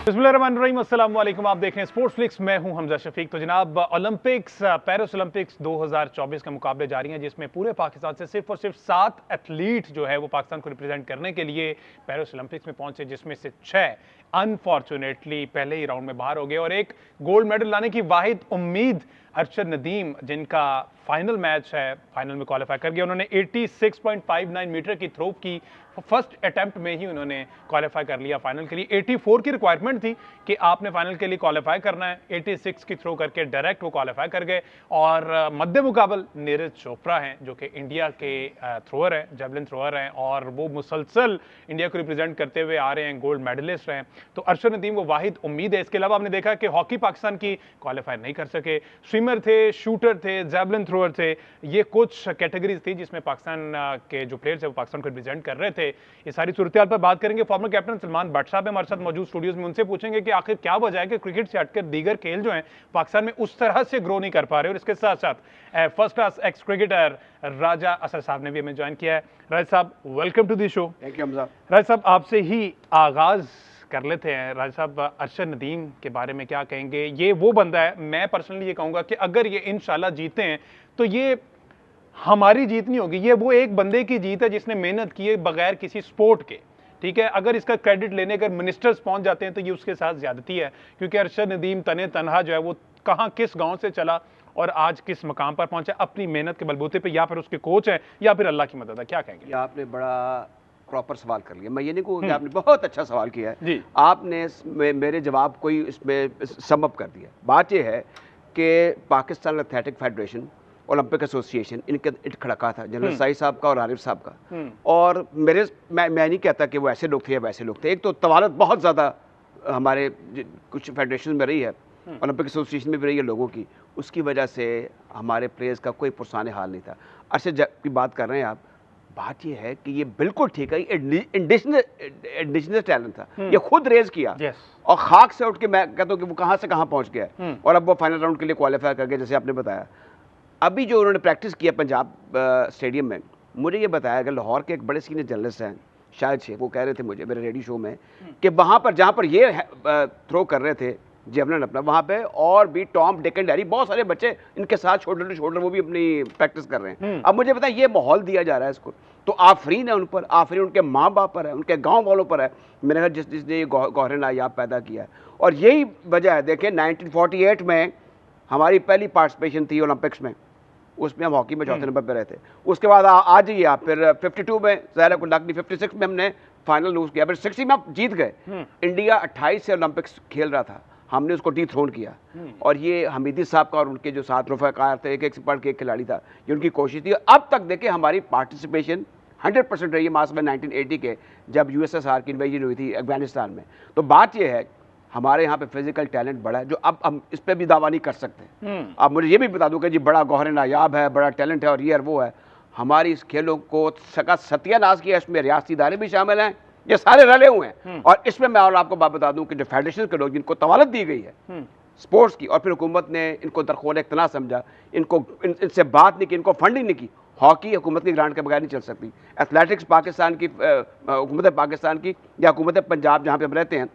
बिस्मिल्लाहिर्रहमानिर्रहीम, अस्सलाम वालेकुम। आप देख रहे हैं स्पोर्ट्स फ्लिक्स, मैं हूं हमजा शफीक। तो जनाब, ओलंपिक्स पेरिस ओलंपिक्स 2024 के मुकाबले जारी हैं, जिसमें पूरे पाकिस्तान से सिर्फ और सिर्फ 7 एथलीट जो है वो पाकिस्तान को रिप्रेजेंट करने के लिए पेरिस ओलंपिक्स में पहुंचे, जिसमें से 6 अनफॉर्चुनेटली पहले ही राउंड में बाहर हो गए। और एक गोल्ड मेडल लाने की वाहिद उम्मीद अरशद नदीम, जिनका फाइनल मैच है, फाइनल में क्वालिफाई कर गया। उन्होंने 86.59 मीटर की थ्रो की, फर्स्ट अटेम्प्ट में ही उन्होंने क्वालिफाई कर लिया फाइनल के लिए। 84 की रिक्वायरमेंट थी कि आपने फाइनल के लिए क्वालिफाई करना है, 86 की थ्रो करके डायरेक्ट वो क्वालिफाई कर गए। और मद्दे मुकाबल नीरज चोपड़ा हैं, जो कि इंडिया के थ्रोअर हैं, जेवलिन थ्रोअर हैं, और वो मुसलसल इंडिया को रिप्रेजेंट करते हुए आ रहे हैं, गोल्ड मेडलिस्ट हैं। तो अरशद नदीम वो वाहिद उम्मीद है। इसके अलावा आपने देखा कि हॉकी पाकिस्तान की क्वालिफाई नहीं कर सके। स्विमर थे, शूटर थे, जेवलिन थ्रोअर थे, ये कुछ कैटेगरीज थी जिसमें पाकिस्तान के जो प्लेयर्स है वो पाकिस्तान को रिप्रेजेंट कर रहे थे। ये सारी सूरत पर बात करेंगे। फॉर्मर कैप्टन सलमान भट्ट साहब हमारे साथ मौजूद स्टूडियोज में, उनसे पूछेंगे कि आखिर क्या वजह है कि क्रिकेट से हटकर दीगर खेल जो हैं पाकिस्तान में उस तरह से ग्रो नहीं कर पा रहे। और इसके साथ साथ फर्स्ट क्लास एक्स क्रिकेटर राजा असर साहब ने भी हमें ज्वाइन किया है। राजा साहब, welcome to the show. Thank you Hamza. राजा साहब, आपसे ही आगाज कर लेते हैं। राजा साहब, अरशद नदीम के बारे में क्या कहेंगे? ये वो बंदा है, मैं पर्सनली ये कहूंगा कि अगर ये इंशाल्लाह जीते हैं तो ये हमारी जीत नहीं होगी, ये वो एक बंदे की जीत है जिसने मेहनत की है बगैर किसी स्पोर्ट के। ठीक है, अगर इसका क्रेडिट लेने अगर मिनिस्टर्स पहुंच जाते हैं तो ये उसके साथ ज्यादती है, क्योंकि अरशद नदीम तने तनहा जो है वो कहां किस गांव से चला और आज किस मकाम पर पहुंचा, अपनी मेहनत के बलबूते पे, या फिर उसके कोच हैं या फिर अल्लाह की मदद है। क्या कहेंगे? ये आपने बड़ा प्रॉपर सवाल कर लिया। मैं ये नहीं कहूँगा कि आपने बहुत अच्छा सवाल किया है जी। आपने मेरे जवाब को ही इसमें सम अप कर दिया। बात ये है कि Pakistan athletic federation, Olympic association, इनके इटखड़का था जनरल साई साहब का और आरिफ साहब का। और मैं नहीं कहता कि वो ऐसे लोग थे या वैसे लोग थे। एक तो तवालत बहुत ज़्यादा हमारे कुछ फेडरेशन में रही है, ओलंपिक एसोसिएशन में भी रही है लोगों की, उसकी वजह से हमारे प्लेयर्स का कोई पुरसाने हाल नहीं था। अरशद की बात कर रहे हैं आप, बात ये है कि ये बिल्कुल ठीक है, इंडिजिनस टैलेंट था, ये खुद रेज किया और खाक से उठ के मैं कहता हूँ कि वो कहाँ से कहाँ पहुँच गया और अब वो फाइनल राउंड के लिए क्वालिफाई कर गया। जैसे आपने बताया, अभी जो उन्होंने प्रैक्टिस किया पंजाब स्टेडियम में, मुझे ये बताया कि लाहौर के एक बड़े सीनियर जर्नलिस्ट हैं शायद से, वो कह रहे थे मुझे मेरे रेडियो शो में कि वहाँ पर जहाँ पर ये थ्रो कर रहे थे जेवलिन अपना, वहाँ पे और भी टॉम, डिक एंड हैरी, बहुत सारे बच्चे इनके साथ शोल्डर टू शोल्डर वो भी अपनी प्रैक्टिस कर रहे हैं। अब मुझे बताएं, ये माहौल दिया जा रहा है इसको, तो आफरीन है उन पर, आफरीन उनके माँ बाप पर है, उनके गांव वालों पर है, मेरे ख्याल जिसने ये गौहर नायाब पैदा किया है। और यही वजह है, देखिए 1948 में हमारी पहली पार्टिसिपेशन थी ओलंपिक्स में, उसमें हम हॉकी में चौथे नंबर पर रहे थे। उसके बाद आज ही आप फिर 52 में ज़ाहिर कुल 56 में हमने फाइनल लूज किया, फिर 60 में आप जीत गए। इंडिया 28 से ओलंपिक्स खेल रहा था, हमने उसको डी थ्रोन किया। और ये हमीदी साहब का और उनके जो साथ रफ़ाकार थे, एक से बढ़ के एक खिलाड़ी था, ये उनकी कोशिश थी। अब तक देखिए हमारी पार्टिसिपेशन 100% रही है, मास में 1980 के जब यूएसएसआर की इन्वेजन हुई थी अफगानिस्तान में। तो बात ये है, हमारे यहाँ पे फिजिकल टैलेंट बड़ा है, जो अब हम इस पर भी दावा नहीं कर सकते। अब मुझे ये भी बता दूं कि जी बड़ा गौहर नायाब है, बड़ा टैलेंट है और ये और वो है। हमारी इस खेलों को सका सत्यानाश किया, इसमें रियासती इदारे भी शामिल हैं, ये सारे रले हुए हैं। और इसमें मैं और आपको बात बता दूं कि जो फेडरेशन के लोग जिनको तवालत दी गई है स्पोर्ट्स की, और फिर हुकूमत ने इनको दरखोल इख्तना समझा, इनको इनसे बात नहीं की, इनको फंडिंग नहीं की। हॉकी हुकूमत की ग्रांट के बगैर नहीं चल सकती, एथलेटिक्स पाकिस्तान की, हुकूमत पाकिस्तान की या हुकूमत पंजाब जहाँ पे हम रहते हैं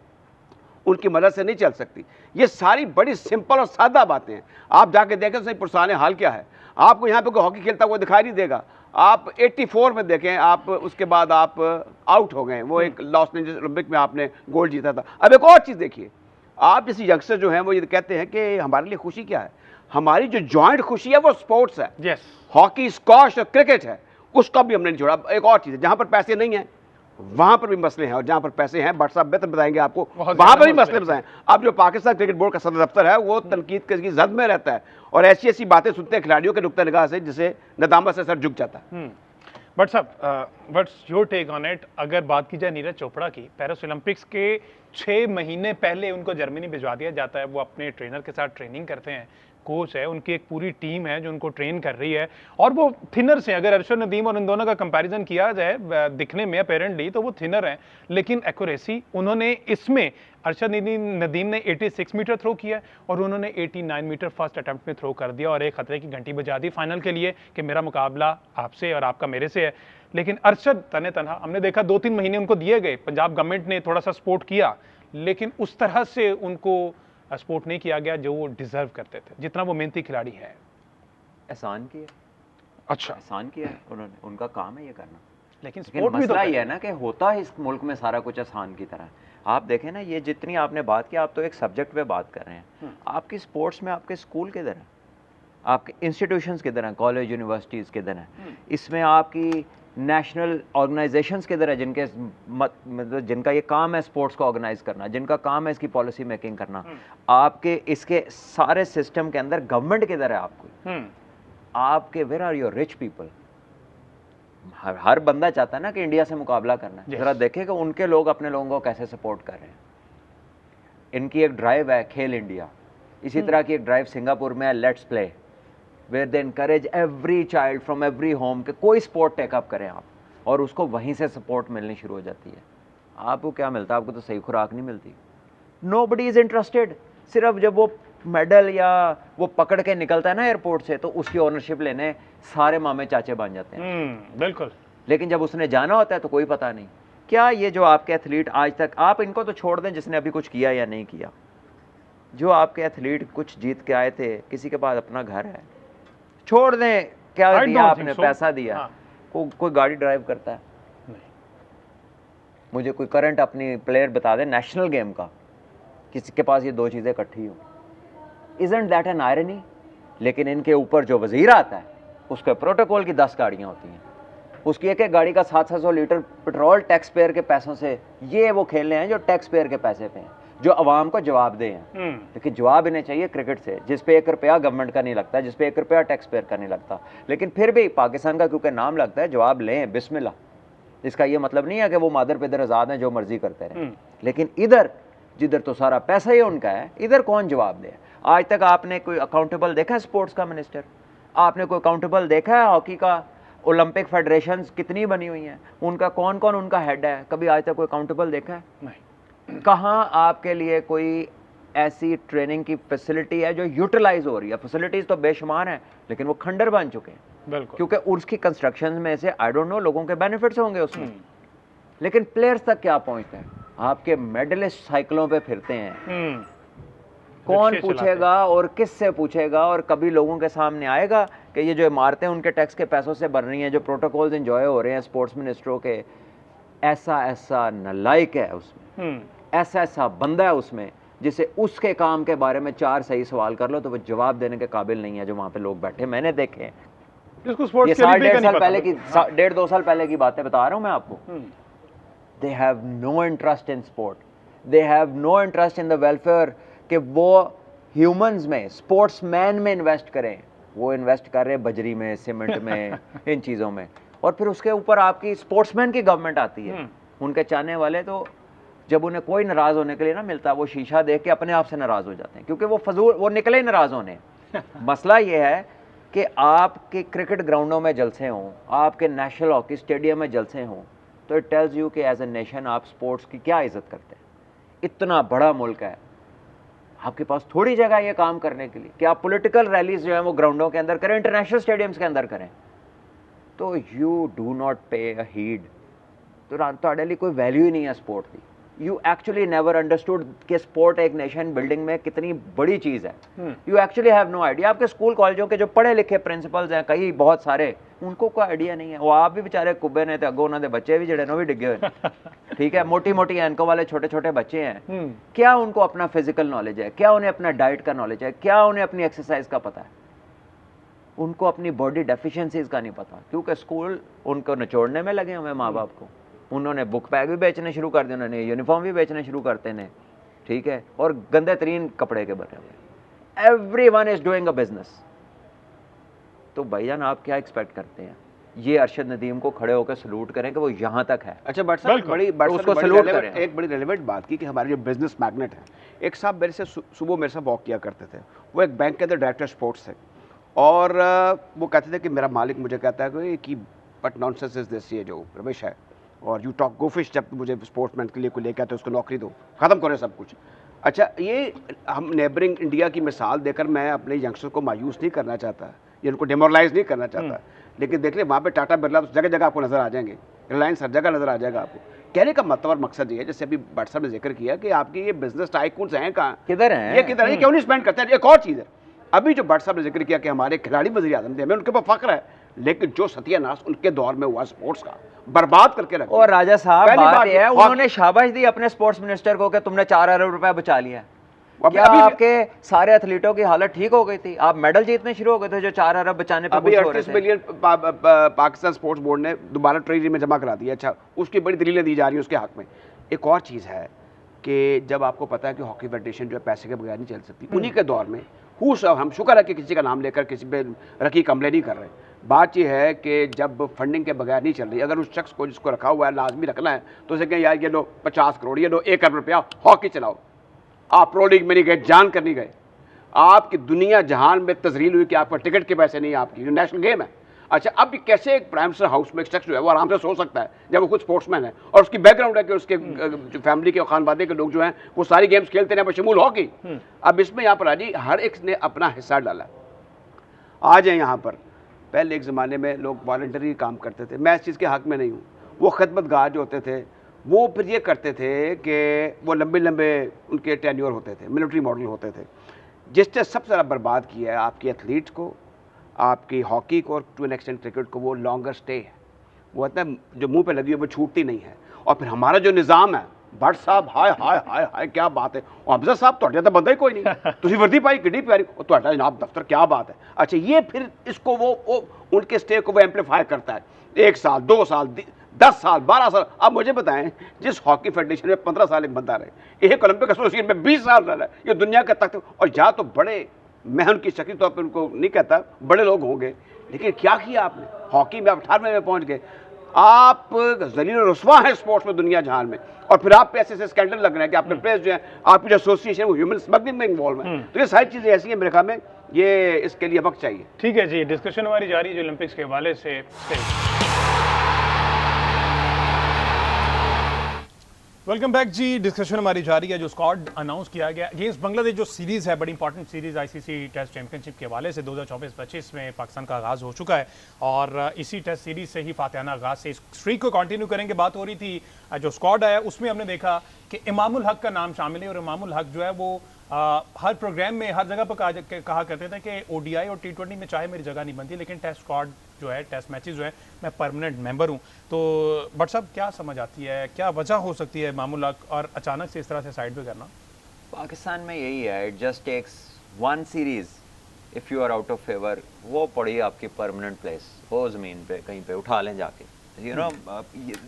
उनकी मदद से नहीं चल सकती। ये सारी बड़ी सिंपल और सादा बातें हैं। आप जाके देखें सही पुरसाने हाल क्या है, आपको यहाँ पे कोई हॉकी खेलता हुआ दिखाई नहीं देगा। आप 84 में देखें, आप उसके बाद आप आउट हो गए, वो एक लॉस एंजल्स ओलंपिक में आपने गोल्ड जीता था। अब एक और चीज़ देखिए, आप जैसे यंगस्टर जो हैं वो ये कहते हैं कि हमारे लिए खुशी क्या है, हमारी जो जॉइंट खुशी है वो स्पोर्ट्स है। हॉकी, स्क्वॉश और क्रिकेट है, उसका भी हमने नहीं छोड़ा। एक और चीज़ है, जहाँ पर पैसे नहीं हैं वहां पर भी मसले हैं, और जहां पर पैसे हैं भट्ट साहब बेहतर बताएंगे आपको, वहां पर भी मसले बताएं। अब जो पाकिस्तान क्रिकेट बोर्ड का सदर दफ्तर है वो तनकीद की जद में रहता है और ऐसी ऐसी बातें सुनते हैं खिलाड़ियों के नुक्ता निगाह से, जिसे नदामत से सर झुक जाता है। बट साहब, what's your take on it? अगर बात की जाए नीरज चोपड़ा की, पेरिस ओलंपिक्स के 6 महीने पहले उनको जर्मनी भिजवा दिया जाता है, वो अपने ट्रेनर के साथ ट्रेनिंग करते हैं, कोच है, उनकी एक पूरी टीम है जो उनको ट्रेन कर रही है, और वो थिनर से, अगर अरशद नदीम और इन दोनों का कंपैरिजन किया जाए दिखने में अपेरेंटली तो वो थिनर हैं, लेकिन एक्यूरेसी उन्होंने इसमें अरशद नदीम ने 86 मीटर थ्रो किया और उन्होंने 89 मीटर फर्स्ट अटेम्प्ट में थ्रो कर दिया और एक खतरे की घंटी बजा दी फाइनल के लिए कि मेरा मुकाबला आपसे और आपका मेरे से है। लेकिन अरशद तने तनहा, हमने देखा 2-3 महीने उनको दिए गए, पंजाब गवर्नमेंट ने थोड़ा सा सपोर्ट किया, लेकिन उस तरह से उनको सपोर्ट नहीं किया गया जो वो डिजर्व करते थे, जितना वो मेहनती खिलाड़ी है। एहसान किया। अच्छा, एहसान किया है उन्होंने, उनका काम है ये करना। लेकिन मसला ये है ना कि होता है इस मुल्क में सारा कुछ आसान की तरह। आप देखें ना, ये जितनी आपने बात की, आप तो एक सब्जेक्ट पे बात कर रहे हैं। आपकी स्पोर्ट्स में आपके स्कूल किधर है, आपके इंस्टीट्यूशंस किधर हैं, कॉलेज यूनिवर्सिटीज़ किधर हैं, इसमें आपकी नेशनल ऑर्गेनाइजेशंस किधर है जिनके मतलब जिनका ये काम है स्पोर्ट्स को ऑर्गेनाइज करना, जिनका काम है इसकी पॉलिसी मेकिंग करना। आपके इसके सारे सिस्टम के अंदर गवर्नमेंट किधर है आपको? आपके where are your rich people? हर बंदा चाहता है ना कि इंडिया से मुकाबला करना है। जरा देखें कि उनके लोग अपने लोगों को कैसे सपोर्ट कर रहे हैं। इनकी एक ड्राइव है खेल इंडिया, इसी तरह की एक ड्राइव सिंगापुर में है let's play, where they encourage every child from every home के कोई स्पोर्ट टेकअप करें आप, और उसको वहीं से सपोर्ट मिलनी शुरू हो जाती है। आपको क्या मिलता है? आपको तो सही खुराक नहीं मिलती। Nobody is interested. सिर्फ जब वो मेडल या वो पकड़ के निकलता है ना एयरपोर्ट से, तो उसकी ओनरशिप लेने सारे मामे चाचे बन जाते हैं। बिल्कुल। लेकिन जब उसने जाना होता है तो कोई पता नहीं। क्या ये जो आपके एथलीट आज तक, आप इनको तो छोड़ दें जिसने अभी कुछ किया या नहीं किया, जो आपके एथलीट कुछ जीत के आए थे, किसी के पास अपना घर है, छोड़ दें क्या दिया आपने, पैसा दिया, कोई गाड़ी ड्राइव करता है? नहीं। मुझे कोई करंट अपनी प्लेयर बता दे नेशनल गेम का, किसी के पास ये दो चीज़ें इकट्ठी हो। Isn't that an irony? लेकिन इनके ऊपर जो वजीर आता है उसके प्रोटोकॉल की 10 गाड़ियाँ होती हैं, उसकी एक एक गाड़ी का 700 लीटर पेट्रोल टैक्स पेयर के पैसों से। ये वो खेलने हैं जो टैक्स पेयर के पैसे पे हैं, जो अवाम को जवाब दे हैं। लेकिन जवाब इन्हें चाहिए क्रिकेट से, जिस पे 1 रुपया गवर्नमेंट का नहीं लगता, जिस पे 1 रुपया टैक्स पेयर का नहीं लगता। लेकिन फिर भी पाकिस्तान का क्योंकि नाम लगता है, जवाब लें बिस्मिल्लाह। इसका ये मतलब नहीं है कि वो मादर पिदर आज़ाद हैं जो मर्जी करते रहें। लेकिन इधर जिधर तो सारा पैसा ही उनका है, इधर कौन जवाब दे? आज तक आपने कोई अकाउंटेबल देखा है स्पोर्ट्स का मिनिस्टर? आपने कोई अकाउंटेबल देखा है हॉकी का? ओलंपिक फेडरेशंस कितनी बनी हुई हैं, उनका कौन कौन उनका हेड है? कभी आज तक कोई अकाउंटेबल देखा है? नहीं। कहाँ आपके लिए कोई ऐसी ट्रेनिंग की फैसिलिटी है जो यूटिलाइज हो रही है? फैसिलिटीज तो बेशुमार हैं, लेकिन वो खंडर बन चुके हैं। बिल्कुल। क्योंकि उसकी कंस्ट्रक्शन में से आई डोंट नो लोगों के बेनिफिट्स होंगे उसमें, लेकिन प्लेयर्स तक क्या पहुंचते हैं? आपके मेडलिस्ट साइकिलों पे फिरते हैं। कौन पूछेगा और किससे पूछेगा? और कभी लोगों के सामने आएगा कि ये जो इमारतें उनके टैक्स के पैसों से बन रही हैं, जो प्रोटोकॉल्स एंजॉय हो रहे हैं स्पोर्ट्स मिनिस्टरों के, ऐसा ऐसा नालायक है उसमें, ऐसा ऐसा बंदा है उसमें जिसे उसके काम के बारे में 4 सही सवाल कर लो तो वो जवाब देने के काबिल नहीं है, जो वहाँ पे लोग बैठे। मैंने देखे हैं। ये 1.5 साल पहले की, 1.5-2 साल पहले की बातें बता रहा हूँ मैं आपको। They have no interest in sport. They have no interest in the welfare कि वो ह्यूमंस में, स्पोर्ट्समैन में इन्वेस्ट करें। वो इन्वेस्ट कर रहे हैं बजरी में, सीमेंट में, इन चीज़ों में। और फिर उसके ऊपर आपकी स्पोर्ट्समैन की गवर्नमेंट आती है। उनके चाहने वाले तो जब उन्हें कोई नाराज़ होने के लिए ना मिलता, वो शीशा देख के अपने आप से नाराज़ हो जाते हैं, क्योंकि वो फजूल, वो निकले ही नाराज़ होने। मसला ये है कि आपके क्रिकेट ग्राउंडों में जलसे हों, आपके नेशनल हॉकी स्टेडियम में जलसे हों, तो इट टेल्स यू कि एज ए नेशन आप स्पोर्ट्स की क्या इज्जत करते हैं। इतना बड़ा मुल्क है, आपके पास थोड़ी जगह है ये काम करने के लिए कि आप पॉलिटिकल रैलीज जो है वो ग्राउंडों के अंदर करें, इंटरनेशनल स्टेडियम्स के अंदर करें। तो यू डू नॉट पे अ हीड। तो ਤੁਹਾਡੇ ਲਈ कोई वैल्यू ही नहीं है स्पोर्ट की। यू एक्चुअली नेवर अंडरस्टूड कि स्पोर्ट एक नेशन बिल्डिंग में कितनी बड़ी चीज़ है। You actually have no idea. आपके स्कूल कॉलेजों के जो पढ़े लिखे प्रिंसिपल्स हैं, कई बहुत सारे, उनको कोई आइडिया नहीं है। वो आप भी बेचारे कुब्बे ने, तो अगो उन्होंने बच्चे भी जड़े भी डिगे हुए। ठीक है, मोटी मोटी एनकों वाले छोटे छोटे बच्चे हैं। क्या उनको अपना फिजिकल नॉलेज है? क्या उन्हें अपना डाइट का नॉलेज है? क्या उन्हें अपनी एक्सरसाइज का पता है? उनको अपनी बॉडी डेफिशिएंसीज का नहीं पता, क्योंकि स्कूल उनको निचोड़ने में लगे हुए माँ बाप को। उन्होंने बुक बैग भी बेचने शुरू कर दिए, उन्होंने यूनिफॉर्म भी बेचने शुरू करते हैं। ठीक है, और गंदे तरीन कपड़े के बने हुए। Everyone is doing a business. तो भाईजान आप क्या एक्सपेक्ट करते हैं? ये अरशद नदीम को खड़े होकर सलूट करें कि वो यहाँ तक है। अच्छा बट सर, उसको सलूट करें। एक बड़ी रेलेवेंट बात की कि हमारे जो बिजनेस मैग्नेट हैं, एक साहब मेरे से सुबह मेरे साथ वॉक किया करते थे। वो एक बैंक के अंदर डायरेक्टर स्पोर्ट्स थे, और वो कहते थे कि मेरा मालिक मुझे कहता है कि बट नॉनसेंस इज दिस, ये जो रमेश है, और यू टॉक गो फिश, जब मुझे स्पोर्ट्समैन के लिए कोई लेकर आते उसको नौकरी दो, ख़त्म करो सब कुछ। अच्छा, ये हम नेबरिंग इंडिया की मिसाल देकर मैं अपने यंगस्टर को मायूस नहीं करना चाहता, ये उनको डिमोरलाइज नहीं करना चाहता, लेकिन देख ले वहाँ पे टाटा बिरला तो जगह जगह आपको नज़र आ जाएंगे, रिलायंस हर जगह नज़र आ जाएगा आपको। कहने का मतलब और मकसद ये है, जैसे अभी भट्ट साहब ने जिक्र किया कि आपके ये बिजनेस टाइकून्स हैं कहाँ, किधर हैं, ये किधर है, क्यों नहीं स्पेंड करते हैं। एक और चीज़ है, अभी जो भट्ट साहब ने जिक्र किया कि हमारे खिलाड़ी वज़ीर आज़म थे, हमें उनके ऊपर फख्र है, लेकिन जो सत्यानाश उनके दौर में हुआ स्पोर्ट्स का, बर्बाद करके रखा। और राजा साहब बात यह है, उन्होंने शाबाश दी अपने स्पोर्ट्स मिनिस्टर को कि तुमने 4 अरब रुपए बचा लिया। क्या आपके सारे एथलीटों की हालत ठीक हो गई थी? आप मेडल जीतने शुरू हो गए थे जो 4 अरब बचाने पे अभी 38 मिलियन पाकिस्तान स्पोर्ट्स बोर्ड ने दोबारा ट्रेजरी में जमा करा दिया। अच्छा, उसकी बड़ी दलीलें दी जा रही है उसके हक में। एक और चीज़ है कि जब आपको पता है कि हॉकी फेडरेशन जो है पैसे के बगैर नहीं चल सकती, उन्हीं के दौर में हम शुक्र है कि किसी का नाम लेकर किसी पे रकीक हमले नहीं कर रहे। बात यह है कि जब फंडिंग के बगैर नहीं चल रही, अगर उस शख्स को जिसको रखा हुआ है लाजमी रखना है तो उसे कहें यार ये लो 50 करोड़, ये लो 1 अरब रुपया, हॉकी चलाओ। आप प्रो लीग में नहीं गए, जान कर नहीं गए, आपकी दुनिया जहान में तजरील हुई कि आपका टिकट के पैसे नहीं, आपकी जो नेशनल गेम है। अच्छा, अब कैसे एक प्राइम मिनिस्टर हाउस में एक शख्स जो है वो आराम से सो सकता है जब वो खुद स्पोर्ट्समैन है और उसकी बैकग्राउंड है कि उसके जो फैमिली के खानवादे के लोग जो हैं वो सारी गेम्स खेलते हैं बशमूल हॉकी। अब इसमें यहाँ पर आजी हर एक ने अपना हिस्सा डाला। आ जाए यहाँ पर, पहले एक ज़माने में लोग वॉलंटरी काम करते थे, मैं इस चीज़ के हक़ में नहीं हूँ। वो खिदमतगार जो होते थे वो फिर ये करते थे कि वो लंबे लंबे उनके टेन्योर होते थे, मिलिट्री मॉडल होते थे, जिससे सबसे ज़्यादा बर्बाद किया है आपकी एथलीट को, आपकी हॉकी को और टू एन एक्सटेंट क्रिकेट को। वो लॉन्गर स्टे है, वो होता है जो मुंह पे लगी है वो छूटती नहीं है। और फिर हमारा जो निज़ाम है, भट्ट साहब हाय हाय हाय हाय क्या बात है, और अफजल साहब तो तो बंदा ही कोई नहीं, तुझी वर्दी पाई किड्डी प्यारी, और तो जनाब दफ्तर क्या बात है। अच्छा, ये फिर इसको वो उनके स्टे को वो एम्पलीफाई करता है, 1 साल 2 साल 10 साल 12 साल। अब मुझे बताएं, जिस हॉकी फेडरेशन में 15 साल एक बंदा रहे, एक ओलंपिक एसोसिएशन में 20 साल रहा है, ये दुनिया का तख्त। और जहाँ तो बड़े, मैं उनकी शक्ल तौर पर उनको नहीं कहता, बड़े लोग होंगे, लेकिन क्या किया आपने हॉकी में? आप 18वें में पहुंच गए, आप जलील और रुस्वा हैं स्पोर्ट्स में दुनिया जहान में, और फिर आप पे ऐसे स्कैंडल लग रहे हैं कि आपके प्लेयर्स जो है, आपकी जो एसोसिएशन है वो ह्यूमन स्मगलिंग में इन्वॉल्व है। तो ये सारी चीज़ें ऐसी हैं मेरे ख्याल में, ये इसके लिए वक्त चाहिए। ठीक है जी, डिस्कशन हमारी जारी है ओलंपिक्स के हवाले से। वेलकम बैक जी, डिस्कशन हमारी जारी है। जो स्क्वाड अनाउंस किया गया अगेंस्ट बांग्लादेश, जो सीरीज़ है बड़ी important series ICC test championship के हवाले से 2024-25 में पाकिस्तान का आगाज़ हो चुका है और इसी टेस्ट सीरीज़ से ही फातिहाना आगाज़ से इस स्ट्रीक को कंटिन्यू करेंगे। बात हो रही थी जो स्क्वाड आया उसमें हमने देखा कि इमामुल हक का नाम शामिल है और इमामुल हक जो है वो हर प्रोग्राम में हर जगह पर कहा करते थे कि ओडीआई और टी20 में चाहे मेरी जगह नहीं बनती, लेकिन टेस्ट स्क्वाड जो है, टेस्ट मैचेस जो है, मैं परमानेंट मेंबर हूं। तो भट्ट साहब क्या समझ आती है, क्या वजह हो सकती है इमामुल हक और अचानक से इस तरह से साइड पे करना? पाकिस्तान में यही है, it just takes 1 series, if you are out of favour, वो पड़ी आपकी परमानेंट प्लेस, वो ज़मीन पे कहीं पे उठा लें जाके। You know,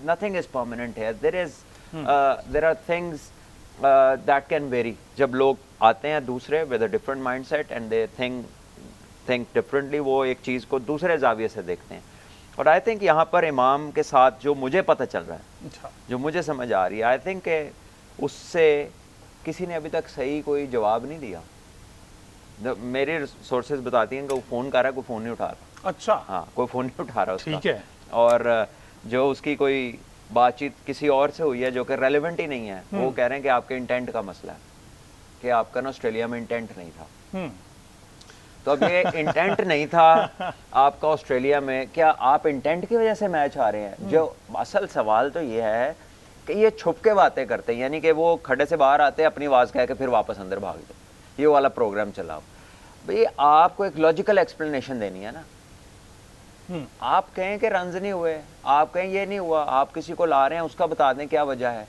nothing is permanent है, there are things that can vary. जब लोग आते हैं दूसरे with a different mindset and they think differently, वो एक चीज़ को दूसरे जाविये से देखते हैं। और आई थिंक यहाँ पर इमाम के साथ जो मुझे पता चल रहा है, जो मुझे समझ आ रही है, आई थिंक उससे किसी ने अभी तक सही कोई जवाब नहीं दिया। मेरे सोर्सेज बताती हैं कि वो फ़ोन कर रहा है, कोई फ़ोन नहीं उठा रहा। अच्छा, हाँ, कोई फ़ोन नहीं उठा रहा उसका। ठीक है। और जो उसकी कोई बातचीत किसी और से हुई है जो कि रेलेवेंट ही नहीं है, वो कह रहे हैं कि आपके इंटेंट का मसला है, कि आपका ना ऑस्ट्रेलिया में इंटेंट नहीं था। तो अब ये इंटेंट नहीं था आपका ऑस्ट्रेलिया में, क्या आप इंटेंट की वजह से मैच आ रहे हैं? जो असल सवाल तो ये है कि ये छुप के बातें करते हैं, यानी कि वो खड्डे से बाहर आते हैं, अपनी आवाज़ कह के फिर वापस अंदर भागते, ये वाला प्रोग्राम चलाओ। भाई आपको एक लॉजिकल एक्सप्लेनेशन देनी है ना। आप कहें कि रन्स नहीं हुए, आप कहें ये नहीं हुआ, आप किसी को ला रहे हैं उसका बता दें क्या वजह है।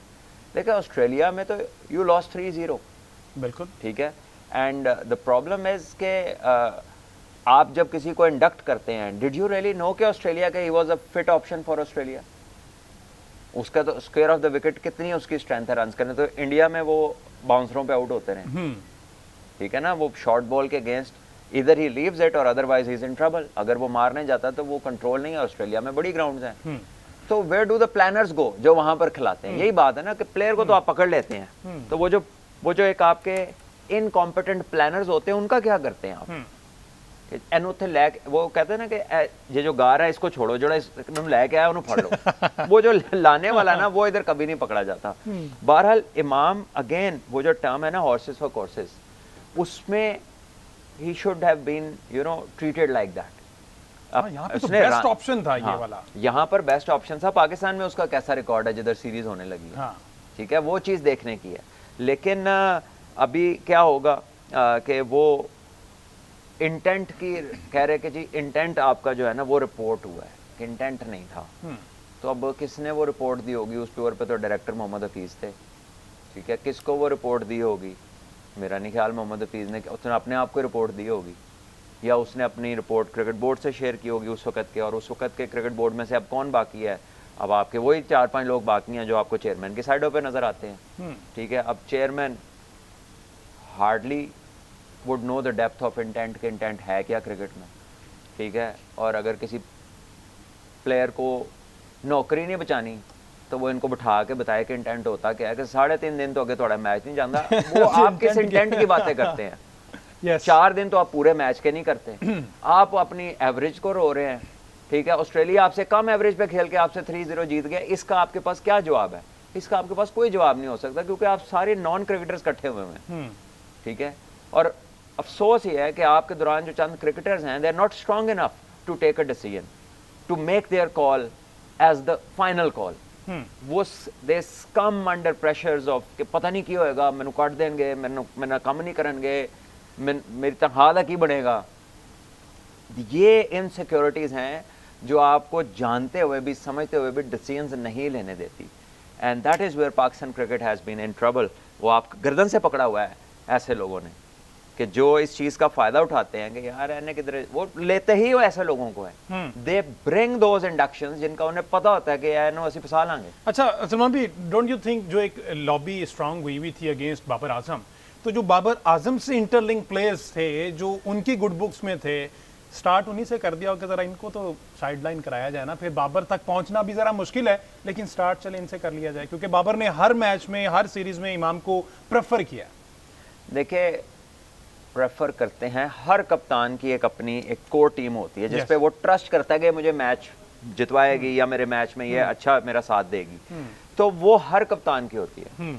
लेकिन ऑस्ट्रेलिया में तो यू लॉस्ट 3-0, बिल्कुल ठीक है। एंड द प्रॉब्लम इज के आप जब किसी को इंडक्ट करते हैं, डिड यू रियली नो कि ऑस्ट्रेलिया के he was a fit option for Australia? उसका तो स्क्वायर ऑफ द विकेट कितनी उसकी स्ट्रेंथ है रन्स करने। तो इंडिया में वो बाउंसरों पे आउट होते रहे, ठीक है ना। वो शॉर्ट बॉल के अगेंस्ट इधर ही लीव्स इट और otherwise he is in trouble. अगर वो मारने जाता तो वो कंट्रोल नहीं है। ऑस्ट्रेलिया में बड़ी ग्राउंड्स हैं, तो वेयर डू द प्लानर्स गो जो वहां पर खिलाते हैं? यही बात है ना कि प्लेयर को तो आप पकड़ लेते हैं, तो वो जो एक आपके इनकॉम्पिटेंट प्लानर्स होते हैं उनका क्या करते हैं आप? एनोथे लैक, वो कहते हैं ना कि ये जो गा रहा है इसको छोड़ो, जो एकदम लैके आया उन्हें फड़ लो। वो जो लाने वाला ना वो इधर कभी नहीं पकड़ा जाता। बहरहाल इमाम अगेन वो जो टर्म है ना हॉर्सेस फॉर कोर्सेस, उसमें he should have been, you know, treated like that. यहाँ पे तो बेस्ट ऑप्शन था ये वाला। यहाँ पर बेस्ट ऑप्शन था। पाकिस्तान में उसका कैसा रिकॉर्ड है जिधर सीरीज होने लगी है, ठीक है, वो चीज़ देखने की है। लेकिन अभी क्या होगा कि वो इंटेंट की कह रहे कि जी इंटेंट आपका जो है ना वो रिपोर्ट हुआ है कि इंटेंट नहीं था। तो अब किसने वो रिपोर्ट दी होगी? उस पेपर पे तो डायरेक्टर मोहम्मद हफीज़ थे, ठीक है। किसको वो रिपोर्ट दी होगी? मेरा नहीं ख्याल मोहम्मद हफीज़ ने, उसने अपने आप को रिपोर्ट दी होगी या उसने अपनी रिपोर्ट क्रिकेट बोर्ड से शेयर की होगी उस वक्त के। और उस वक्त के क्रिकेट बोर्ड में से अब कौन बाकी है? अब आपके वही 4-5 लोग बाकी हैं जो आपको चेयरमैन की साइडों पे नज़र आते हैं, ठीक है। अब chairman hardly would know the depth of intent के इंटेंट है क्या क्रिकेट में, ठीक है। और अगर किसी प्लेयर को नौकरी नहीं बचानी तो वो इनको बिठा के बताए कि इंटेंट होता क्या है कि 3.5 दिन तो अगे थोड़ा मैच नहीं जाता, वो आप किस इंटेंट की बातें करते हैं। yes. 4 दिन तो आप पूरे मैच के नहीं करते, आप अपनी एवरेज को रो रहे हैं, ठीक है। ऑस्ट्रेलिया आपसे कम एवरेज पे खेल के आपसे 3-0 जीत गया, इसका आपके पास क्या जवाब है? इसका आपके पास कोई जवाब नहीं हो सकता क्योंकि आप सारे नॉन क्रिकेटर्स इकट्ठे हुए हैं, ठीक है। और अफसोस ये है कि आपके दौरान जो चंद क्रिकेटर्स हैं, they are not strong enough to take a decision, to make their call as the final call. वो they come under pressures of कि पता नहीं की होएगा, मैनू कट देंगे, मैंने काम नहीं करेंगे, मेरी तनख्वाह का की बनेगा। ये इनसिक्योरिटीज हैं जो आपको जानते हुए भी, समझते हुए भी डिसीजंस नहीं लेने देती। And that is where Pakistan cricket has been in trouble. वो आप गर्दन से पकड़ा हुआ है ऐसे लोगों ने कि जो इस चीज का फायदा उठाते हैं कि यार एने किधर, वो लेते ही वो ऐसे लोगों को है। दे ब्रिंग दोज इंडक्शंस जिनका उन्हें पता होता है कि यार नो ਅਸੀਂ फंसा लांगे। अच्छा सलमान भी, डोंट यू थिंक जो एक लॉबी स्ट्रांग हुई थी अगेंस्ट बाबर आजम, तो जो बाबर आजम से इंटरलिंक प्लेयर्स थे जो उनकी गुड बुक्स में थे, स्टार्ट उन्हीं से कर दिया हो कि जरा इनको तो साइडलाइन कराया जाए ना, फिर बाबर तक पहुंचना भी जरा मुश्किल है, लेकिन स्टार्ट चले इनसे कर लिया जाए, क्योंकि बाबर ने हर मैच में, हर सीरीज में इमाम को प्रेफर किया। देखिए, प्रेफर करते हैं, हर कप्तान की एक अपनी एक कोर टीम होती है जिसपे वो ट्रस्ट करता है कि मुझे मैच जितवाएगी या मेरे मैच में ये अच्छा मेरा साथ देगी, तो वो हर कप्तान की होती है।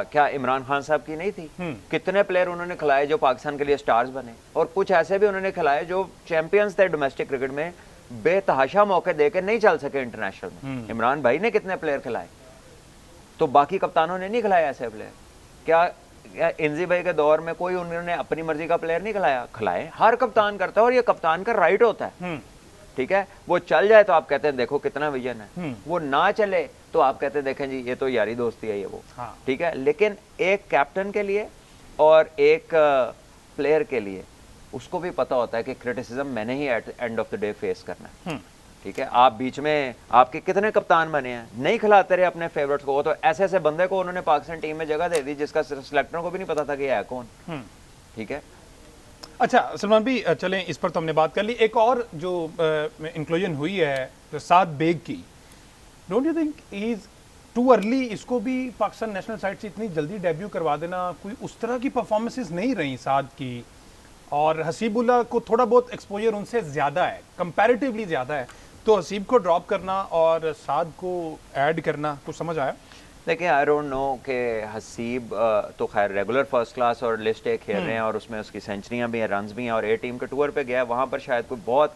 क्या इमरान खान साहब की नहीं थी? कितने प्लेयर उन्होंने खिलाए जो पाकिस्तान के लिए स्टार्स बने, और कुछ ऐसे भी उन्होंने खिलाए जो चैंपियंस थे डोमेस्टिक क्रिकेट में, बेतहाशा मौके देकर नहीं चल सके इंटरनेशनल में। इमरान भाई ने कितने प्लेयर खिलाए, तो बाकी कप्तानों ने नहीं खिलाए ऐसे प्लेयर। क्या इंजी भाई के दौर में कोई उन्होंने अपनी मर्जी का प्लेयर नहीं खिलाया? खिलाए, हर कप्तान करता है और ये कप्तान का राइट होता है, ठीक है। वो चल जाए तो आप कहते हैं देखो कितना विजन है, वो ना चले तो आप कहते हैं देखें जी ये तो यारी दोस्ती है ये वो, ठीक है। लेकिन एक कैप्टन के लिए और एक प्लेयर के लिए उसको भी पता होता है कि क्रिटिसिज्म मैंने ही at end of the day face करना है, ठीक है। आप बीच में आपके कितने कप्तान बने हैं, नहीं खिलाते रहे अपने फेवरेट्स को, तो ऐसे ऐसे बंदे को उन्होंने पाकिस्तान टीम में जगह दे दी जिसका सिलेक्टरों को भी नहीं पता था कि है कौन, ठीक है। अच्छा सलमान भी, चलें इस पर तो हमने बात कर ली। एक और जो इंक्लूजन हुई है तो साद बेग की, don't you think he is too early इसको भी पाकिस्तान नेशनल साइड से इतनी जल्दी डेब्यू करवा देना? कोई उस तरह की परफॉर्मेंसेस नहीं रही साद की, और हसीबुल्लाह को थोड़ा बहुत एक्सपोजर उनसे ज़्यादा है, कंपैरेटिवली ज़्यादा है, तो हसीब को ड्रॉप करना और साद को ऐड करना कुछ समझ आया? देखिए, आई डोंट नो कि हसीब तो खैर रेगुलर फर्स्ट क्लास और लिस्ट ए खेल रहे हैं और उसमें उसकी सेंचुरियां भी हैं, रन्स भी हैं, और ए टीम के टूर पे गया है, वहाँ पर शायद कोई बहुत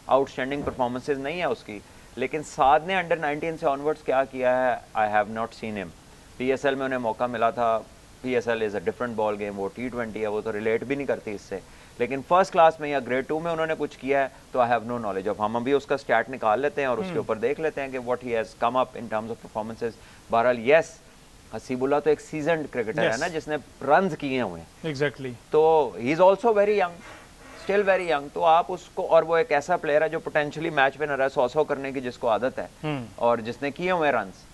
आउटस्टैंडिंग परफॉर्मेंसेज नहीं है उसकी। लेकिन साद ने अंडर 19 से ऑनवर्ड्स क्या किया है, I have not seen him. PSL में उन्हें मौका मिला था, PSL is a different ball game, वो T20 है, वो तो रिलेट भी नहीं करती इससे। लेकिन फर्स्ट क्लास में या ग्रेड 2 में उन्होंने कुछ किया है तो I have no knowledge of. हम अभी उसका स्टैट निकाल लेते हैं और उसके ऊपर देख लेते हैं कि what he has come up in terms of performances. बहरहाल यस, हसीबुल्लाह तो एक सीजन्ड क्रिकेटर है ना जिसने रन्स किए हुए हैं, एग्जैक्टली, तो he is also very young, still very young. तो आप उसको, और वो एक ऐसा प्लेयर है जो पोटेंशियली मैच विनर है, 100 करने की जिसको आदत है और जिसने किए हुए रन्स।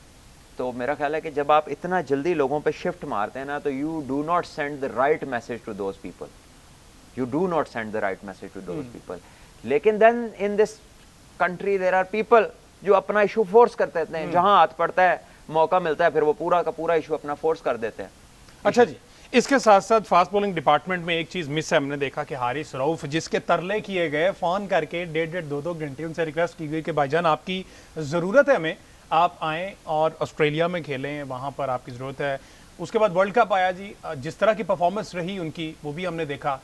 तो मेरा ख्याल है कि जब आप इतना जल्दी लोगों पे शिफ्ट मारते हैं ना, तो you do not send the right message to those people, you do not send the right message to those people. लेकिन then in this country there are people जो अपना इशू फोर्स कर देते हैं, जहां हाथ पड़ता है, मौका मिलता है, फिर वो पूरा का पूरा इशू अपना फोर्स कर देते हैं। अच्छा जी, इसके साथ साथ फास्ट बॉलिंग डिपार्टमेंट में एक चीज मिस है, हमने देखा कि हारिस रऊफ जिसके तरले किए गए, फोन करके 1.5-2 घंटे उनसे रिक्वेस्ट की गई कि भाईजान आपकी जरूरत है हमें, आप आएँ और ऑस्ट्रेलिया में खेलें, वहाँ पर आपकी ज़रूरत है। उसके बाद वर्ल्ड कप आया जी, जिस तरह की परफॉर्मेंस रही उनकी वो भी हमने देखा।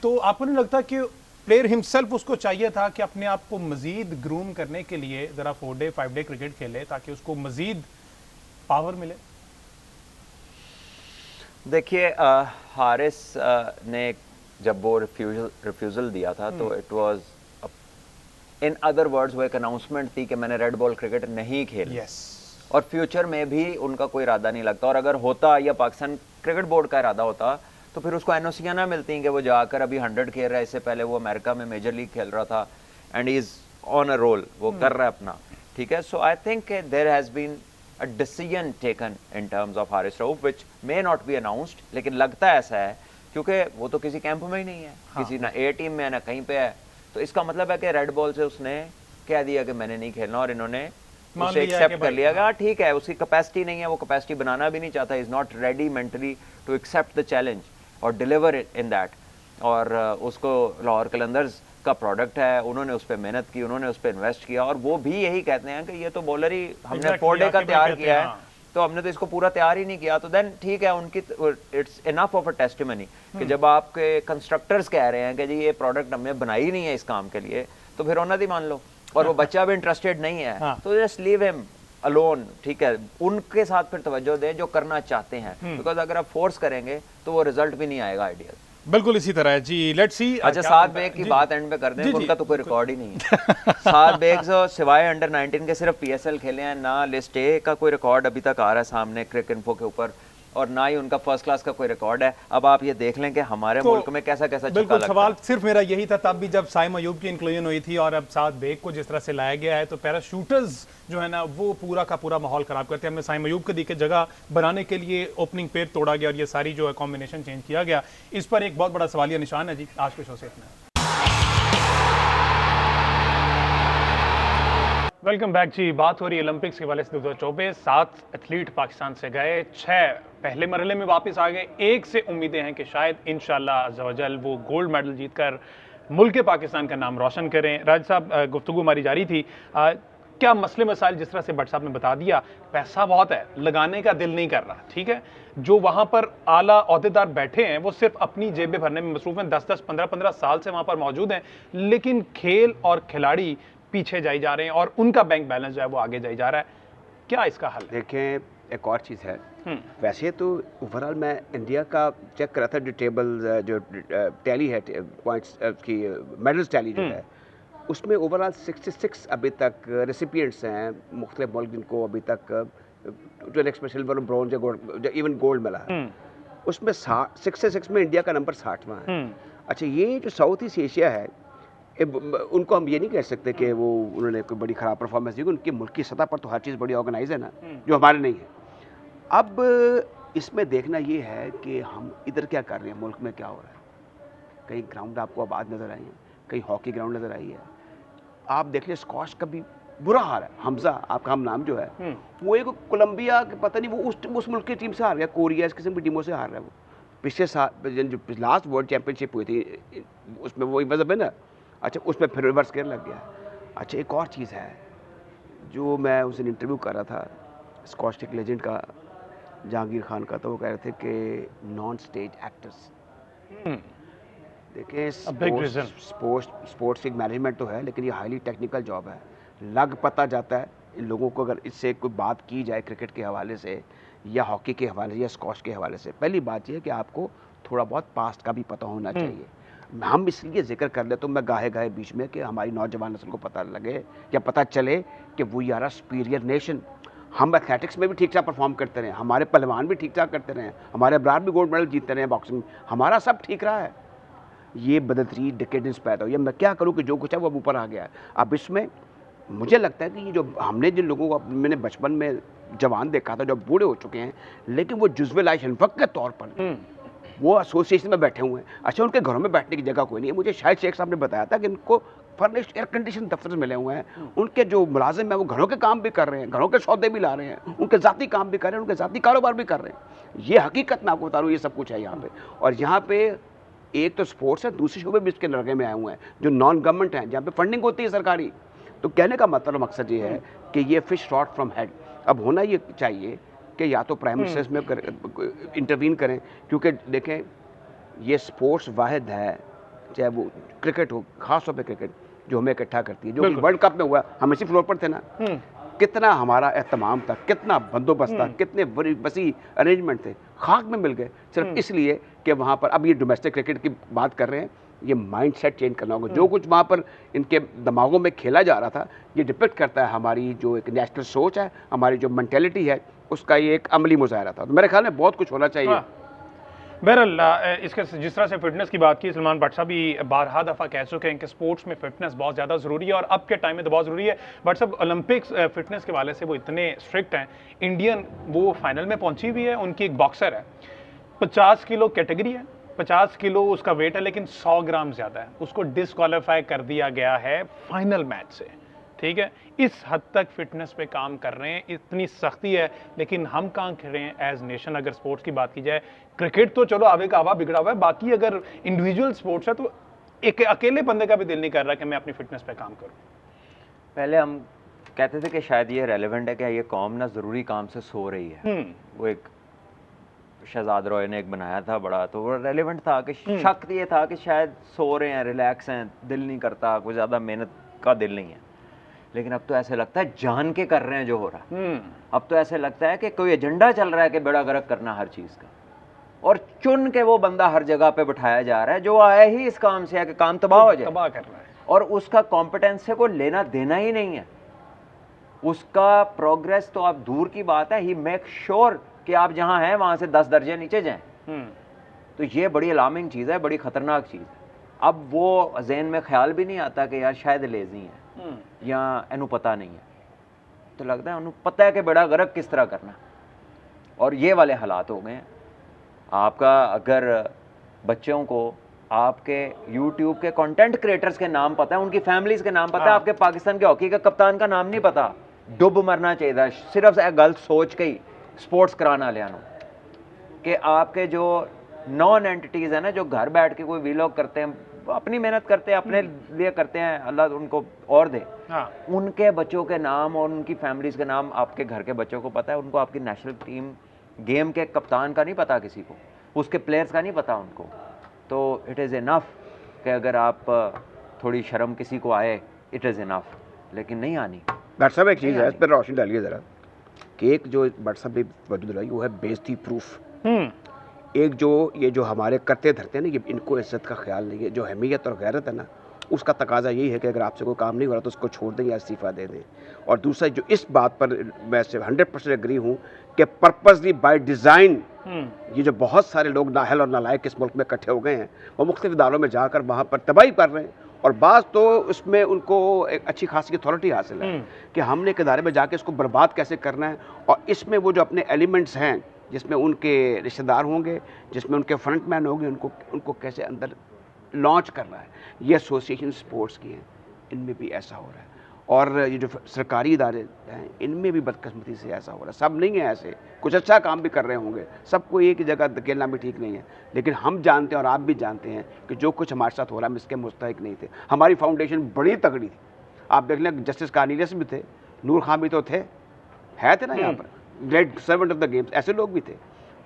तो आपको नहीं लगता कि प्लेयर हिमसेल्फ उसको चाहिए था कि अपने आप को मजीद ग्रूम करने के लिए जरा 4 डे 5 डे क्रिकेट खेले ताकि उसको मजीद पावर मिले? देखिए हारिस ने जब वो रिफ्यूजल दिया था तो it was in other words वो एक अनाउंसमेंट थी कि मैंने रेड बॉल क्रिकेट नहीं खेली। और फ्यूचर में भी उनका कोई इरादा नहीं लगता, और अगर होता या पाकिस्तान क्रिकेट बोर्ड का इरादा होता तो फिर उसको एनओसियां ना मिलती कि वो जाकर अभी 100 खेल रहा है। इससे पहले वो अमेरिका में मेजर लीग खेल रहा था and he is on a roll, वो कर रहा है अपना, ठीक है। So I think there has been a decision taken in terms of Haris Rauf which may not be announced, लेकिन लगता ऐसा है क्योंकि वो तो किसी कैंप में ही नहीं है, किसी ना ए टीम में है ना कहीं पे है। तो इसका मतलब है कि रेड बॉल से उसने कह दिया कि मैंने नहीं खेलना, और इन्होंने उसे एक्सेप्ट कर लिया कि ठीक है, उसकी कैपेसिटी नहीं है, वो कैपेसिटी बनाना भी नहीं चाहता, is not ready mentally to accept the challenge और डिलीवर इन दैट। और उसको लाहौर कलंदर्स का प्रोडक्ट है, उन्होंने उस पर मेहनत की, उन्होंने उस पर इन्वेस्ट किया, और वो भी यही कहते हैं कि ये तो बॉलर ही हमने 4 डे का तैयार किया है, तो हमने तो इसको पूरा तैयार ही नहीं किया। तो देन ठीक है, उनकी it's enough of a testimony कि जब आपके कंस्ट्रक्टर्स कह रहे हैं कि जी ये प्रोडक्ट हमने बनाई नहीं है इस काम के लिए, तो फिर उन्हें ही मान लो। और वो बच्चा भी इंटरेस्टेड नहीं है तो जस्ट लीव हिम अलोन, ठीक है। उनके साथ फिर तवज्जो दें जो करना चाहते हैं, बिकॉज अगर आप फोर्स करेंगे तो वो रिजल्ट भी नहीं आएगा आइडियल। बिल्कुल इसी तरह है जी। Let's see. अच्छा, सात बेग की बात एंड पे कर दें, उनका तो कोई रिकॉर्ड ही नहीं है। सात बेग्स सिवाय अंडर 19 के सिर्फ पीएसएल खेले हैं, ना लिस्ट ए का कोई रिकॉर्ड अभी तक आ रहा है सामने क्रिक इन्फो के ऊपर, और ना ही उनका फर्स्ट क्लास का कोई रिकॉर्ड है। अब आप ये देख लें कि हमारे मुल्क में कैसा कैसा छक्का लगता है। सवाल सिर्फ मेरा यही था तब भी जब साइम अयूब की इंक्लूजन हुई थी, और अब साथ बेग को जिस तरह से लाया गया है तो पैराशूटर्स जो है ना वो पूरा का पूरा माहौल खराब करते हैं। हमने साइम अयूब को दी के जगह बनाने के लिए ओपनिंग पेयर तोड़ा गया और ये सारी जो है कॉम्बिनेशन चेंज किया गया। इस पर एक बहुत बड़ा सवालिया निशान है जी। आज के शो से इतना। वेलकम बैक जी। बात हो रही है ओलंपिक्स के हवाले से 2024। 7 एथलीट पाकिस्तान से गए, 6 पहले मरहले में वापस आ गए। एक से उम्मीदें हैं कि शायद इंशाल्लाह अज़्ज़ा-वजल वो गोल्ड मेडल जीतकर मुल्क पाकिस्तान का नाम रोशन करें। राज साहब, गुफ्तगू हमारी जारी थी, क्या मसले मसाइल जिस तरह से भट्ट साहब ने बता दिया, पैसा बहुत है, लगाने का दिल नहीं कर रहा, ठीक है। जो वहाँ पर आला ओहदेदार बैठे हैं वो सिर्फ अपनी जेबें भरने में मसरूफ हैं, 10-10, 15-15 साल से वहाँ पर मौजूद हैं, लेकिन खेल और खिलाड़ी पीछे जाई जा रहे हैं और उनका बैंक बैलेंस जो है वो आगे जाई जा रहा है। क्या इसका हल है? देखें, एक और चीज़ है, वैसे तो ओवरऑल मैं इंडिया का चेक कर रहा था, जो टेबल जो टैली है पॉइंट्स की मेडल्स टैली जो है, उसमें ओवरऑल 66 अभी तक रेसिपिएंट्स हैं मुख्तलिफ मुल्क जिनको अभी तक जो नेक्स्ट में सिल्वर, ब्रॉन्ज या गोल्ड, इवन गोल्ड मिला है। उसमें 66 में इंडिया का नंबर 60वां है। अच्छा, ये जो साउथ ईस्ट एशिया है, उनको हम ये नहीं कह सकते कि वो उन्होंने कोई बड़ी ख़राब परफॉर्मेंस दी, उनकी मुल्क की सतह पर तो हर चीज़ बड़ी ऑर्गेनाइज है ना, जो हमारे नहीं है। अब इसमें देखना ये है कि हम इधर क्या कर रहे हैं, मुल्क में क्या हो रहा है। कहीं ग्राउंड आपको आबाद नज़र आई है, कहीं हॉकी ग्राउंड नज़र आई है। आप देख लें, स्कॉश का भी बुरा हाल है। हमजा, आपका हम नाम जो है, वो एक कोलंबिया, पता नहीं वो उस मुल्क की टीम से हार गया, कोरिया, इस किस्म की टीमों से हार रहा है वो। पिछले साल जो लास्ट वर्ल्ड चैंपियनशिप हुई थी उसमें वही वजह है ना। अच्छा, उसमें फिर रिवर्स गेयर लग गया। अच्छा, एक और चीज़ है जो मैं उस दिन इंटरव्यू कर रहा था स्कॉश टेक लेजेंड का, जहांगीर खान का, तो वो कह रहे थे कि नॉन स्टेज एक्टर्स। देखिए, स्पोर्ट्स की मैनेजमेंट तो है, लेकिन ये हाईली टेक्निकल जॉब है। लग पता जाता है इन लोगों को, अगर इससे कोई बात की जाए क्रिकेट के हवाले से या हॉकी के हवाले से या स्कॉश के हवाले से, पहली बात यह है कि आपको थोड़ा बहुत पास्ट का भी पता होना चाहिए। हम इसलिए जिक्र कर ले तो मैं गाहे गाहे बीच में कि हमारी नौजवान नस्ल को पता लगे या पता चले कि we are a superior nation. हम एथलेटिक्स में भी ठीक ठाक परफॉर्म करते रहे, हमारे पहलवान भी ठीक ठाक करते रहे, हमारे अब्रार भी गोल्ड मेडल जीतते रहे, बॉक्सिंग हमारा सब ठीक रहा है। ये बदतरीन डिकेडेंस पैदा हुई है। मैं क्या करूँ कि जो कुछ है वो अब ऊपर आ गया है। अब इसमें मुझे लगता है कि ये जो हमने जिन लोगों को मैंने बचपन में जवान देखा था, जो बूढ़े हो चुके हैं, लेकिन वो जुज़्वे लाइश वक्त के तौर पर वो एसोसिएशन में बैठे हुए हैं। अच्छा, उनके घरों में बैठने की जगह कोई नहीं है। मुझे शायद शेख साहब ने बताया था कि इनको फर्निश्ड एयर कंडीशन दफ्तर मिले हुए हैं। उनके जो मुलाजिम हैं वो घरों के काम भी कर रहे हैं, घरों के सौदे भी ला रहे हैं, उनके ज़ाती काम भी कर रहे हैं, उनके ज़ाती कारोबार भी कर रहे हैं। ये हकीकत मैं आपको बता रहा हूँ, ये सब कुछ है यहाँ पे। और यहाँ पे एक तो स्पोर्ट्स है, दूसरे शोबे भी इसके लड़के में आए हुए हैं जो नॉन गवर्नमेंट हैं, जहाँ पे फंडिंग होती है सरकारी। तो कहने का मतलब मकसद ये है कि ये फिश शॉट फ्रॉम हेड। अब होना ये चाहिए कि या तो प्राइम मिनिस्टर्स में इंटरवीन करें, क्योंकि देखें ये स्पोर्ट्स वाहिद है चाहे वो क्रिकेट हो, खास तौर पे क्रिकेट जो हमें इकट्ठा करती है, जो वर्ल्ड कप में हुआ हम इसी फ्लोर पर थे ना, कितना हमारा एहतमाम था, कितना बंदोबस्त था, कितने वसी अरेंजमेंट थे, खाक में मिल गए सिर्फ इसलिए कि वहाँ पर, अब ये डोमेस्टिक क्रिकेट की बात कर रहे हैं, ये माइंड सेट चेंज करना होगा। जो कुछ वहाँ पर इनके दिमागों में खेला जा रहा था, ये डिपेक्ट करता है हमारी जो एक नेशनल सोच है, हमारी जो मेंटेलिटी है, उसका ये एक अमली मुजाहरा था। तो मेरे ख्याल में बहुत कुछ होना चाहिए। बहरहाल इसके जिस तरह से फिटनेस की बात की, सलमान भट्ट साहब भी बारहा दफ़ा कह चुके हैं कि स्पोर्ट्स में फिटनेस बहुत ज़्यादा ज़रूरी है और अब के टाइम में तो बहुत ज़रूरी है। भट्ट साहब ओलंपिक्स फिटनेस के वाले से वो इतने स्ट्रिक्ट हैं, इंडियन वो फाइनल में पहुंची हुई है, उनकी एक बॉक्सर है, 50 किलो कैटेगरी है, 50 किलो उसका वेट है, लेकिन 100 ग्राम ज़्यादा है, उसको डिसक्वालीफाई कर दिया गया है फाइनल मैच से। ठीक है, इस हद तक फिटनेस पे काम कर रहे हैं, इतनी सख्ती है, लेकिन हम कहाँ खड़े हैं एज नेशन। अगर स्पोर्ट्स की बात की जाए, क्रिकेट तो चलो आवे का आवा बिगड़ा हुआ है, बाकी अगर इंडिविजुअल स्पोर्ट्स है तो एक अकेले बंदे का भी दिल नहीं कर रहा कि मैं अपनी फिटनेस पे काम करूं। पहले हम कहते थे कि शायद ये रेलेवेंट है कि ये कौम ना ज़रूरी काम से सो रही है। वो एक शहजाद रॉय ने एक बनाया था बड़ा, तो वो रेलेवेंट था कि शक ये था कि शायद सो रहे हैं, रिलैक्स हैं, दिल नहीं करता, कोई ज़्यादा मेहनत का दिल नहीं है। लेकिन अब तो ऐसे लगता है जान के कर रहे हैं जो हो रहा है। अब तो ऐसे लगता है कि कोई एजेंडा चल रहा है कि बेड़ा गर्क करना हर चीज़ का, और चुन के वो बंदा हर जगह पे बिठाया जा रहा है जो आया ही इस काम से है कि काम तबाह हो जाए, तबाह कर रहा है, और उसका कॉम्पिटेंस से कोई लेना देना ही नहीं है। उसका प्रोग्रेस तो आप दूर की बात है, ही मेक श्योर कि आप जहां हैं वहां से 10 दर्जे नीचे जाएं। तो ये बड़ी अलार्मिंग चीज़ है, बड़ी खतरनाक चीज़ है। अब वो ज़हन में ख्याल भी नहीं आता कि यार शायद लेजी है या इन्हों पता नहीं है, तो लगता है उन्हें पता है कि बेड़ा गर्क किस तरह करना, और ये वाले हालात हो गए हैं। आपका अगर बच्चों को आपके YouTube के कंटेंट क्रिएटर्स के नाम पता है, उनकी फैमिलीज के नाम पता है, आपके पाकिस्तान के हॉकी के कप्तान का नाम नहीं पता, डुब मरना चाहिए सिर्फ गलत सोच के ही स्पोर्ट्स कराना लिया कि आपके जो नॉन एंटिटीज़ है ना, जो घर बैठ के कोई वीलॉग करते हैं, अपनी मेहनत करते हैं, अपने लिए करते हैं, अल्लाह उनको और दे, उनके बच्चों के नाम और उनकी फैमिलीज के नाम आपके घर के बच्चों को पता है। उनको आपकी नेशनल टीम गेम के कप्तान का नहीं पता, किसी को उसके प्लेयर्स का नहीं पता उनको। तो इट इज़ इनफ कि अगर आप थोड़ी शर्म किसी को आए, इट इज़ इनफ, लेकिन नहीं आनी। भट्ट साहब एक चीज़ है, इस पर रोशनी डालिए ज़रा, कि एक जो भट्ट साहब ने वजूद लाई वो है बेइज्जती प्रूफ। एक जो ये जो हमारे करते धरते हैं ना, ये इनको इज्जत का ख्याल नहीं है, जो अहमियत और गैरत है ना, उसका तकाजा यही है कि अगर आपसे कोई काम नहीं हो रहा तो उसको छोड़ दें या इस्तीफ़ा दे दें। और दूसरा जो इस बात पर मैं से 100% एग्री हूँ कि पर्पसली बाय डिज़ाइन ये जो बहुत सारे लोग नाहल और नालायक इस मुल्क में इकट्ठे हो गए हैं, वो मुख्तलिफ इदारों में जाकर वहाँ पर तबाही कर रहे हैं, और बाज़ तो उसमें उनको एक अच्छी खासी अथॉरिटी हासिल है कि हमने एक इदारे में जाके इसको बर्बाद कैसे करना है। और इसमें वो जो अपने एलिमेंट्स हैं, जिसमें उनके रिश्तेदार होंगे, जिसमें उनके फ्रंटमैन होंगे, उनको कैसे अंदर लॉन्च करना है, ये एसोसिएशन स्पोर्ट्स की हैं, इनमें भी ऐसा हो रहा है। और ये जो सरकारी इदारे हैं, इनमें भी बदकिस्मती से ऐसा हो रहा है। सब नहीं है ऐसे, कुछ अच्छा काम भी कर रहे होंगे, सबको एक ही जगह धकेलना भी ठीक नहीं है। लेकिन हम जानते हैं और आप भी जानते हैं कि जो कुछ हमारे साथ हो रहा है, हम इसके मुस्तहिक नहीं थे। हमारी फाउंडेशन बड़ी तगड़ी थी, आप देख लें, जस्टिस कार्निलियस भी थे, नूर खान भी तो थे ना यहाँ पर, great servant of the games, ऐसे लोग भी थे।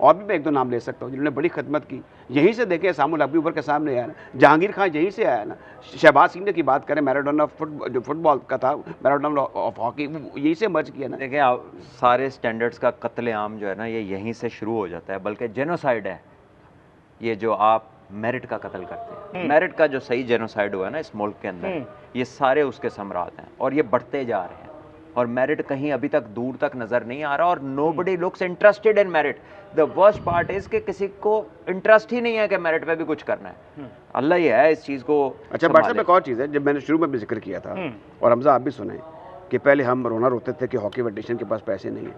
और भी मैं एक दो नाम ले सकता हूँ जिन्होंने बड़ी खदमत की। यहीं से देखें, सामुल अभी ऊपर के सामने आया ना, जहांगीर खान यहीं से आया ना, शहबाज सिंह की बात करें, मैराडोना जो फुटबॉल का था, मैराडोना ऑफ हॉकी, यहीं से मर्ज किया ना। देखिए, सारे स्टैंडर्ड्स का कत्लेआम जो है ना, ये यहीं से शुरू हो जाता है, बल्कि जेनोसाइड है ये जो आप मेरिट का कत्ल करते हैं। मेरिट का जो सही जेनोसाइड हुआ है ना इस मुल्क के अंदर, ये सारे उसके सम्राट हैं, और ये बढ़ते जा रहे हैं। और मेरिट कहीं अभी तक दूर तक नजर नहीं आ रहा, और nobody looks interested in merit. The worst part is कि किसी को इंटरेस्ट ही नहीं है कि मेरिट पे भी कुछ करना है। अल्लाह ही है इस चीज़ को। अच्छा भट्ट साहब, एक और चीज़ है, जब मैंने शुरू में भी जिक्र किया था, और हमजा आप भी सुने कि पहले हम रोना रोते थे कि हॉकी फेडरेशन के पास पैसे नहीं है,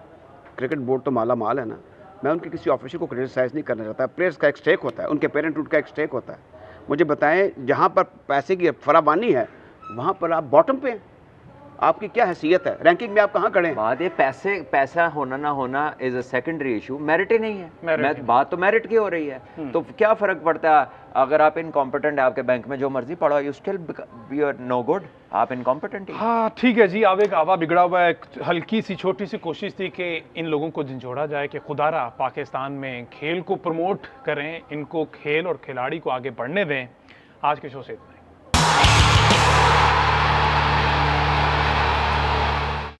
क्रिकेट बोर्ड तो माला माल है ना। मैं उनके किसी ऑफिसर को क्रिटिसाइज़ नहीं करना चाहता, प्लेयर्स का एक स्टेक होता है, उनके पेरेंटहुड का एक स्टेक होता है। मुझे बताएं, जहाँ पर पैसे की फरावानी है वहाँ पर आप बॉटम पे हैं, आपकी क्या हैसियत है, रैंकिंग में आप कहाँ खड़े हैं? बात ये पैसा होना ना होना is a secondary issue, merit ही नहीं है। बात तो मेरिट की हो रही है, तो क्या फर्क पड़ता है अगर आप इनकॉम्पिटेंट है, आपके बैंक में जो मर्जी पढ़ो, you still be are no good, आप इनकॉम्पिटेंट ही। हाँ ठीक है जी, आवे का आवा बिगड़ा हुआ है। हल्की सी छोटी सी कोशिश थी कि इन लोगों को झंझोड़ा जाए कि खुदारा पाकिस्तान में खेल को प्रमोट करें, इनको खेल और खिलाड़ी को आगे बढ़ने दें। आज के शो से इतना ही।